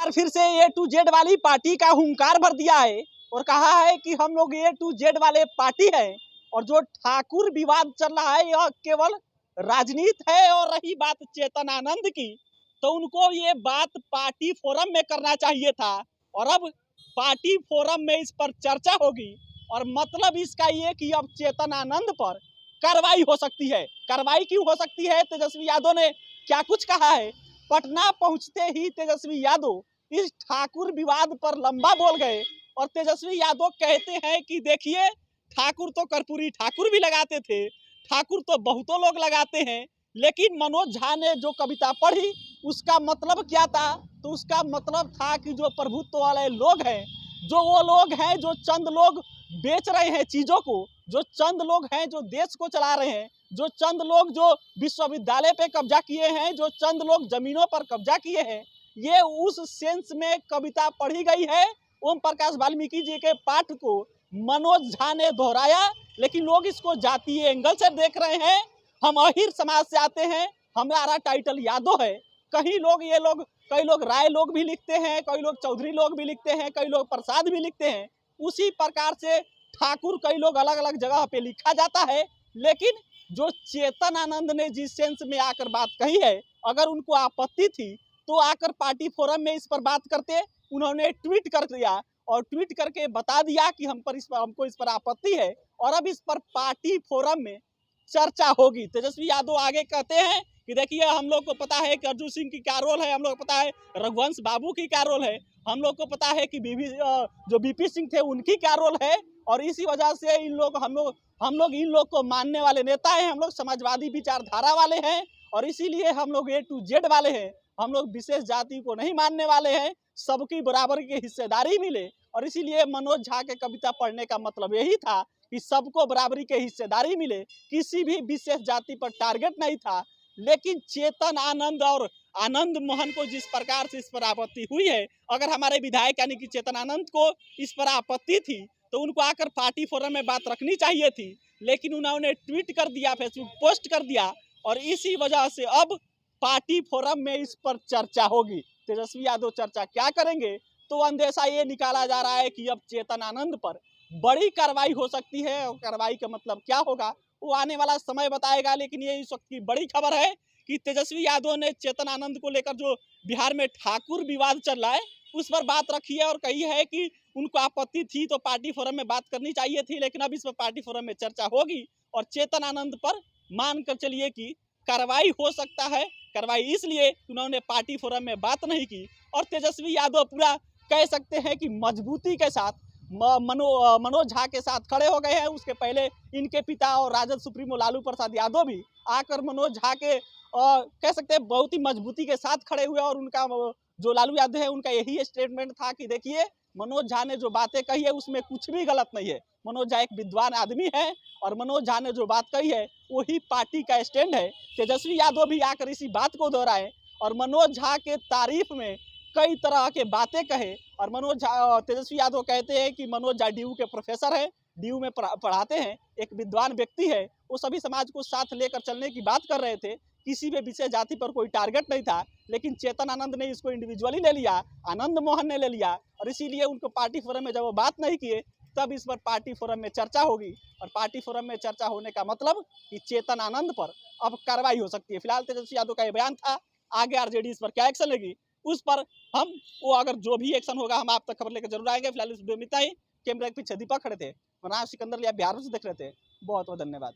बार फिर से ए to Z वाली पार्टी का हुंकार भर दिया है और कहा है कि हम लोग ए टू जेड वाले पार्टी है और जो ठाकुर विवाद चल रहा है यह केवल राजनीति है। और रही बात चेतन आनंद की, तो उनको ये बात पार्टी फोरम में करना चाहिए था और अब पार्टी फोरम में इस पर चर्चा होगी और मतलब इसका ये कि अब चेतन आनंद पर कार्रवाई हो सकती है। कार्रवाई क्यों हो सकती है? तेजस्वी यादव ने क्या कुछ कहा है। पटना पहुंचते ही तेजस्वी यादव इस ठाकुर विवाद पर लंबा बोल गए और तेजस्वी यादव कहते हैं कि देखिए, ठाकुर तो कर्पूरी ठाकुर भी लगाते थे, ठाकुर तो बहुतों लोग लगाते हैं, लेकिन मनोज झा ने जो कविता पढ़ी उसका मतलब क्या था? तो उसका मतलब था कि जो प्रभुत्व वाले लोग हैं, जो वो लोग हैं जो चंद लोग बेच रहे हैं चीजों को, जो चंद लोग हैं जो देश को चला रहे हैं, जो चंद लोग जो विश्वविद्यालय पे कब्जा किए हैं, जो चंद लोग जमीनों पर कब्जा किए हैं, ये उस सेंस में कविता पढ़ी गई है। ओम प्रकाश वाल्मीकि जी के पाठ को मनोज झा ने दोहराया, लेकिन लोग इसको जातीय एंगल से देख रहे हैं। हम अहिर समाज से आते हैं, हमारा टाइटल यादव है। कई लोग राय लोग भी लिखते हैं, कई लोग चौधरी लोग भी लिखते हैं, कई लोग प्रसाद भी लिखते हैं। उसी प्रकार से ठाकुर कई लोग अलग अलग जगह पे लिखा जाता है। लेकिन जो चेतन आनंद ने जिस सेंस में आकर बात कही है, अगर उनको आपत्ति थी तो आकर पार्टी फोरम में इस पर बात करते। उन्होंने ट्वीट कर दिया और ट्वीट करके बता दिया कि हमको इस पर आपत्ति है और अब इस पर पार्टी फोरम में चर्चा होगी। तेजस्वी यादव आगे कहते हैं कि देखिए, हम लोग को पता है कि अर्जुन सिंह की क्या रोल है, हम लोग को पता है रघुवंश बाबू की क्या रोल है, हम लोग को पता है कि जो बीपी सिंह थे उनकी क्या रोल है और इसी वजह से हम लोग इन लोग को मानने वाले नेता हैं। हम लोग समाजवादी विचारधारा वाले हैं और इसीलिए हम लोग ए टू जेड वाले हैं। हम लोग विशेष जाति को नहीं मानने वाले हैं, सबकी बराबर की हिस्सेदारी मिले। और इसीलिए मनोज झा के कविता पढ़ने का मतलब यही था कि सबको बराबरी के हिस्सेदारी मिले, किसी भी विशेष जाति पर टारगेट नहीं था। लेकिन चेतन आनंद और आनंद मोहन को जिस प्रकार से इस पर आपत्ति हुई है, अगर हमारे विधायक यानी कि चेतन आनंद को इस पर आपत्ति थी तो उनको आकर पार्टी फोरम में बात रखनी चाहिए थी, लेकिन उन्होंने ट्वीट कर दिया, फेसबुक पोस्ट कर दिया और इसी वजह से अब पार्टी फोरम में इस पर चर्चा होगी। तेजस्वी यादव चर्चा क्या करेंगे, तो अंदेशा ये निकाला जा रहा है कि अब चेतन आनंद पर बड़ी कार्रवाई हो सकती है और कार्रवाई का मतलब क्या होगा वो आने वाला समय बताएगा। लेकिन ये इस वक्त की बड़ी खबर है कि तेजस्वी यादव ने चेतन आनंद को लेकर जो बिहार में ठाकुर विवाद चल रहा है उस पर बात रखी है और कही है कि उनको आपत्ति थी तो पार्टी फोरम में बात करनी चाहिए थी, लेकिन अब इस पर पार्टी फोरम में चर्चा होगी और चेतन आनंद पर मान कर चलिए कि कार्रवाई हो सकता है। कार्रवाई इसलिए उन्होंने पार्टी फोरम में बात नहीं की और तेजस्वी यादव पूरा कह सकते हैं कि मजबूती के साथ मनोज झा के साथ खड़े हो गए हैं। उसके पहले इनके पिता और राजद सुप्रीमो लालू प्रसाद यादव भी आकर मनोज झा के कह सकते हैं बहुत ही मजबूती के साथ खड़े हुए और उनका जो लालू यादव है उनका यही स्टेटमेंट था कि देखिए, मनोज झा ने जो बातें कही है उसमें कुछ भी गलत नहीं है। मनोज झा एक विद्वान आदमी है और मनोज झा ने जो बात कही है वही पार्टी का स्टैंड है। तेजस्वी यादव भी आकर इसी बात को दोहराए और मनोज झा के तारीफ में कई तरह के बातें कहे और तेजस्वी यादव कहते हैं कि मनोज झा डीयू के प्रोफेसर है, डीयू में पढ़ाते हैं, एक विद्वान व्यक्ति है, वो सभी समाज को साथ लेकर चलने की बात कर रहे थे। किसी भी विशेष जाति पर कोई टारगेट नहीं था, लेकिन चेतन आनंद ने इसको इंडिविजुअली ले लिया, आनंद मोहन ने ले लिया और इसीलिए उनको पार्टी फोरम में जब वो बात नहीं किए तब इस पर पार्टी फोरम में चर्चा होगी और पार्टी फोरम में चर्चा होने का मतलब कि चेतन आनंद पर अब कार्रवाई हो सकती है। फिलहाल तेजस्वी यादव का ये बयान था, आगे आरजेडी इस पर क्या एक्शन लेगी उस पर अगर जो भी एक्शन होगा हम आप तक खबर लेकर जरूर आएंगे। फिलहाल इस वीडियो में इतना ही। कैमरे के पीछे दीपक खड़े थे, सिकंदर लिया बिहार से देख रहे थे। बहुत बहुत धन्यवाद।